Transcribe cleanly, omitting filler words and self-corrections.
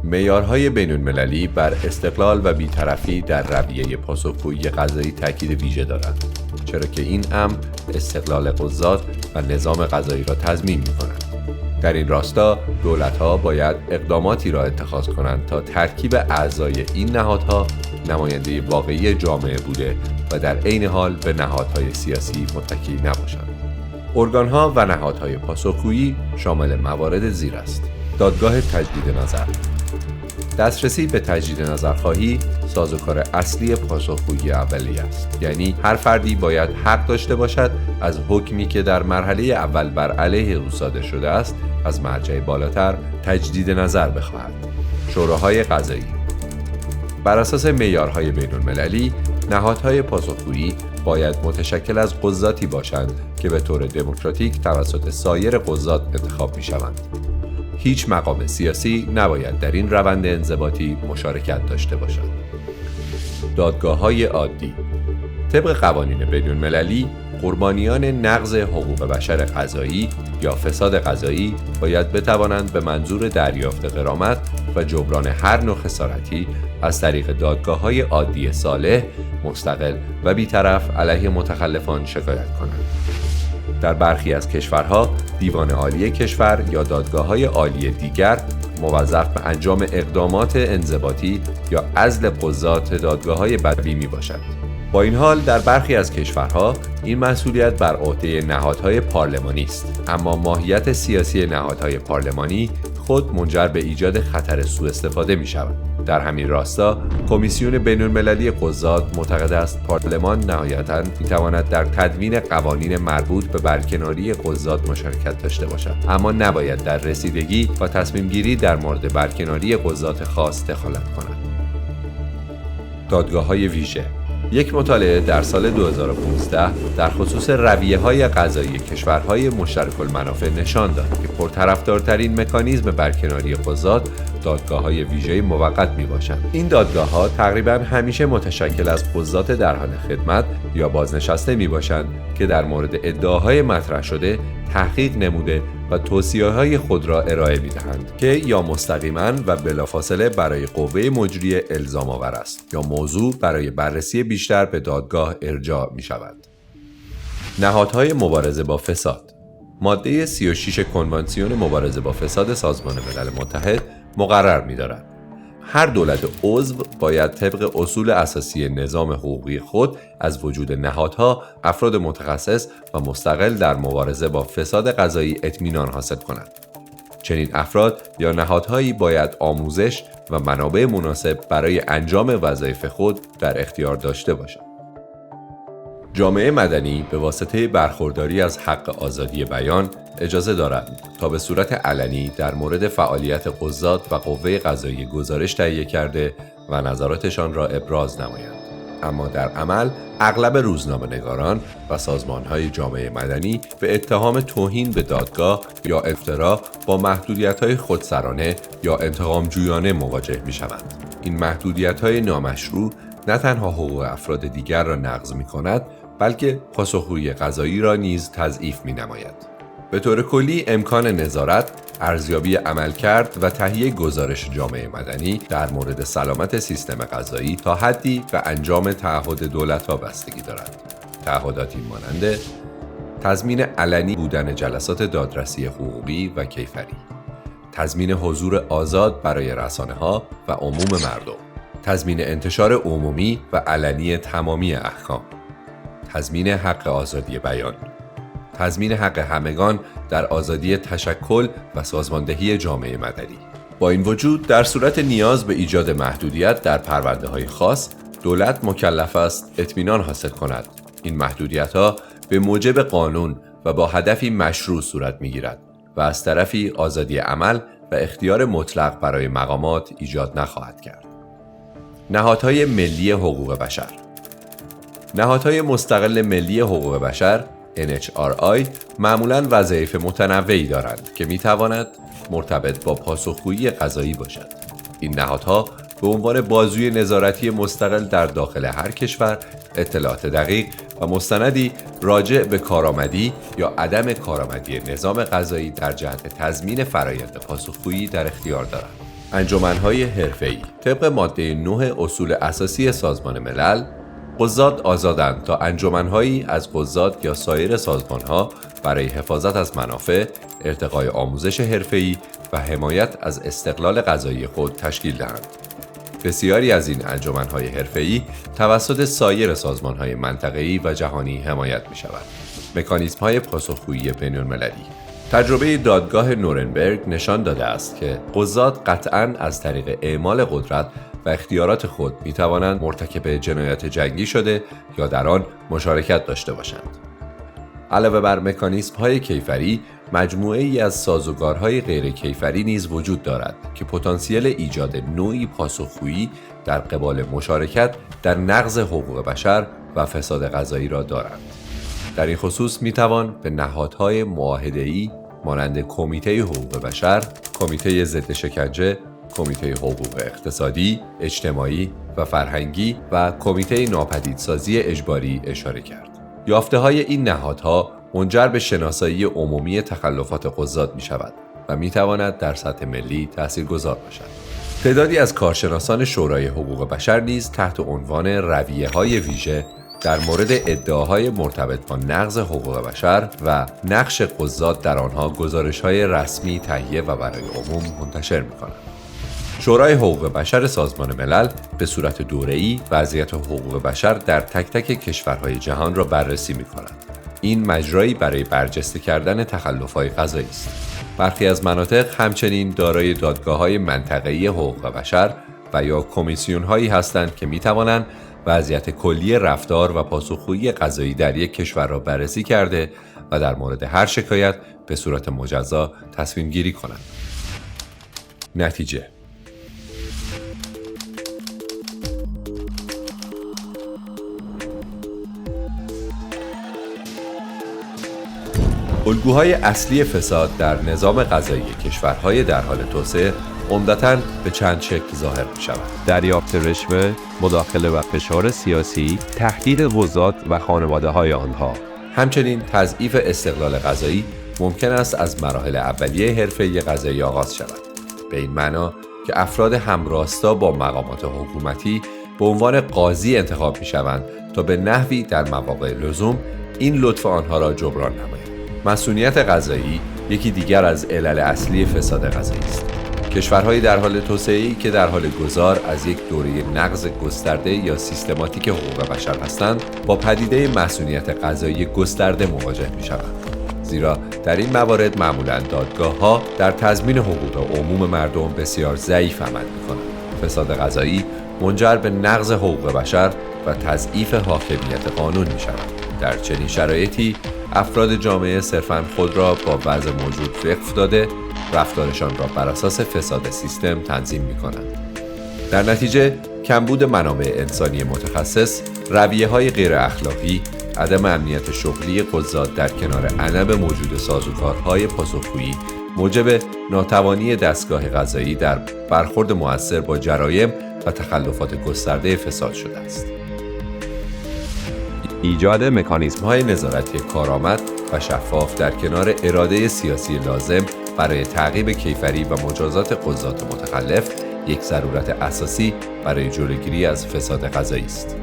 معیارهای بین‌المللی بر استقلال و بی‌طرفی در رویه پاسخگویی قضایی تاکید ویژه دارند، چرا که این امر استقلال قضات و نظام قضایی را تضمین می‌کند. در این راستا دولت‌ها باید اقداماتی را اتخاذ کنند تا ترکیب اعضای این نهادها نماینده واقعی جامعه بوده و در عین حال به نهادهای سیاسی متکی نباشند. ارگان‌ها و نهادهای پاسخگویی شامل موارد زیر است: دادگاه تجدید نظر. دسترسی به تجدید نظرخواهی سازوکار اصلی پاسخگویی اولیه است، یعنی هر فردی باید حق داشته باشد از حکمی که در مرحله اول بر علیه او صادر شده است از مرجع بالاتر تجدید نظر بخواهد. شوراهای قضایی بر اساس معیارهای بین‌المللی نهادهای پاسخگویی باید متشکل از قضاتی باشند که به طور دموکراتیک توسط سایر قضات انتخاب می‌شوند. هیچ مقام سیاسی نباید در این روند انضباطی مشارکت داشته باشد. دادگاه‌های عادی طبق قوانین بین‌المللی قربانیان نقض حقوق بشر قضایی یا فساد قضایی باید بتوانند به منظور دریافت غرامت و جبران هر نوع خسارتی از طریق دادگاه‌های عادی صالح، مستقل و بی‌طرف علیه متخلفان شکایت کنند. در برخی از کشورها دیوان عالی کشور یا دادگاه‌های عالی دیگر موظف به انجام اقدامات انضباطی یا عزل قضات دادگاه‌های بدوی میباشد. با این حال در برخی از کشورها این مسئولیت بر عهده نهادهای پارلمانی است، اما ماهیت سیاسی نهادهای پارلمانی خود منجر به ایجاد خطر سوء استفاده می شود. در همین راستا کمیسیون بین‌المللی قضات معتقد است پارلمان نهایتاً می تواند در تدوین قوانین مربوط به برکناری قضات مشارکت داشته باشد، اما نباید در رسیدگی و تصمیم گیری در مورد برکناری قضات خاص دخالت کند. دادگاه‌های ویژه. یک مطالعه در سال 2015 در خصوص رویه‌های قضایی کشورهای مشترک المنافع نشان داد که پرطرفدارترین مکانیزم برکناری قضات دادگاه‌های ویژه موقت میباشند. این دادگاه‌ها تقریباً همیشه متشکل از قضات در حال خدمت یا بازنشسته میباشند که در مورد ادعاهای مطرح شده تحقیق نموده و توصیه‌های خود را ارائه می‌دهند که یا مستقیماً و بلافاصله برای قوه مجریه الزام آور است یا موضوع برای بررسی بیشتر به دادگاه ارجاع می‌شود. نهادهای مبارزه با فساد. ماده 36 کنوانسیون مبارزه با فساد سازمان ملل متحد مقرر می‌دارد هر دولت عضو باید طبق اصول اساسی نظام حقوقی خود از وجود نهادها افراد متخصص و مستقل در مبارزه با فساد قضایی اطمینان حاصل کند. چنین افراد یا نهادهایی باید آموزش و منابع مناسب برای انجام وظایف خود در اختیار داشته باشند. جامعه مدنی به واسطه برخورداری از حق آزادی بیان اجازه دارند تا به صورت علنی در مورد فعالیت قضات و قوه قضاییه گزارش تهیه کرده و نظراتشان را ابراز نمایند. اما در عمل اغلب روزنامه‌نگاران و سازمان‌های جامعه مدنی به اتهام توهین به دادگاه یا افترا با محدودیت‌های خودسرانه یا انتقام‌جویانه مواجه می‌شوند. این محدودیت‌های نامشروع نه تنها حقوق افراد دیگر را نقض می‌کند، بلکه پاسخگویی قضایی را نیز تضعیف می‌نماید. به طور کلی امکان نظارت، ارزیابی عملکرد و تهیه گزارش جامعه مدنی در مورد سلامت سیستم قضایی تا حدی به انجام تعهد دولت‌ها بستگی دارد. تعهداتی مانند تضمین علنی بودن جلسات دادرسی حقوقی و کیفری، تضمین حضور آزاد برای رسانه‌ها و عموم مردم، تضمین انتشار عمومی و علنی تمامی احکام، تضمین حق آزادی بیان، تضمین حق همگان در آزادی تشکل و سازماندهی جامعه مدنی. با این وجود در صورت نیاز به ایجاد محدودیت در پرونده‌های خاص، دولت مکلف است اطمینان حاصل کند این محدودیت‌ها به موجب قانون و با هدفی مشروع صورت می‌گیرد و از طرفی آزادی عمل و اختیار مطلق برای مقامات ایجاد نخواهد کرد. نهادهای ملی حقوق بشر. نهادهای مستقل ملی حقوق بشر NHRI معمولاً وظایف متنوعی دارند که می‌تواند مرتبط با پاسخگویی قضایی باشد. این نهادها به عنوان بازوی نظارتی مستقل در داخل هر کشور اطلاعات دقیق و مستندی راجع به کارآمدی یا عدم کارآمدی نظام قضایی در جهت تضمین فرایند پاسخگویی در اختیار دارند. انجمن‌های حرفه‌ای طبق ماده 9 اصول اساسی سازمان ملل، قضات آزادند تا انجمن‌هایی از قضات یا سایر سازمان‌ها برای حفاظت از منافع، ارتقای آموزش حرفه‌ای و حمایت از استقلال قضایی خود تشکیل دهند. بسیاری از این انجمن‌های حرفه‌ای توسط سایر سازمان‌های منطقه‌ای و جهانی حمایت می‌شود. مکانیزم‌های پاسخگویی بین‌المللی. تجربه دادگاه نورنبرگ نشان داده است که قضات قطعاً از طریق اعمال قدرت و اختیارات خود می‌توانند مرتکب جنایات جنگی شده یا در آن مشارکت داشته باشند. علاوه بر مکانیزم‌های کیفری، مجموعه‌ای از سازوکارهای غیر کیفری نیز وجود دارد که پتانسیل ایجاد نوعی پاسخگویی در قبال مشارکت در نقض حقوق بشر و فساد قضایی را دارند. در این خصوص می‌توان به نهادهای معاهده‌ای مانند کمیته حقوق بشر، کمیته ضد شکنجه، کمیته حقوق اقتصادی، اجتماعی و فرهنگی و کمیته ناپدیدسازی اجباری اشاره کرد. یافته‌های این نهادها منجر به شناسایی عمومی تخلفات قضات می‌شود و می‌تواند در سطح ملی تاثیرگذار باشد. تعدادی از کارشناسان شورای حقوق بشر نیز تحت عنوان رویه‌های ویژه در مورد ادعاهای مرتبط با نقض حقوق بشر و نقش قضات در آنها گزارش‌های رسمی تهیه و برای عموم منتشر می‌کنند. شورای حقوق بشر سازمان ملل به صورت دوره‌ای وضعیت حقوق بشر در تک تک کشورهای جهان را بررسی می‌کند. این مجرایی برای برجسته کردن تخلف‌های قضایی است. برخی از مناطق همچنین دارای دادگاه‌های منطقه‌ای حقوق بشر و یا کمیسیون‌هایی هستند که می‌توانند وضعیت کلی رفتار و پاسخگویی قضایی در یک کشور را بررسی کرده و در مورد هر شکایت به صورت مجزا تصمیم گیری کنند. نتیجه: الگوهای اصلی فساد در نظام قضایی کشورهای در حال توسعه عمدتاً به چند شکل ظاهر می شود. دریافت رشوه، مداخله و فشار سیاسی، تهدید قضات و خانواده های آنها. همچنین تضعیف استقلال قضایی ممکن است از مراحل اولیه حرفه‌ای قضایی آغاز شود. به این معنا که افراد همراستا با مقامات حکومتی به عنوان قاضی انتخاب می شوند تا به نحوی در مواقع لزوم این لطف آنها را جبران نمایند. مسئولیت قضایی یکی دیگر از علل اصلی فساد قضایی است. کشورهای در حال توسعه‌ای که در حال گذار از یک دوره نقض گسترده یا سیستماتیک حقوق بشر هستند، با پدیده مسئولیت قضایی گسترده مواجه می‌شوند. زیرا در این موارد معمولاً دادگاه‌ها در تضمین حقوق عموم مردم بسیار ضعیف عمل می‌کنند. فساد قضایی منجر به نقض حقوق بشر و تضعیف حاکمیت قانون می‌شود. در چنین شرایطی افراد جامعه صرفاً خود را با وضع موجود وقف داده، رفتارشان را بر اساس فساد سیستم تنظیم می‌کنند. در نتیجه کمبود منابع انسانی متخصص، رویه‌های غیر اخلاقی، عدم امنیت شغلی قضات در کنار عنب موجود سازوکارهای پاسخگویی موجب ناتوانی دستگاه قضایی در برخورد مؤثر با جرایم و تخلفات گسترده فساد شده است. ایجاد مکانیزم‌های نظارتی کارآمد و شفاف در کنار اراده سیاسی لازم برای تعقیب کیفری و مجازات قضات متخلف یک ضرورت اساسی برای جلوگیری از فساد قضایی است.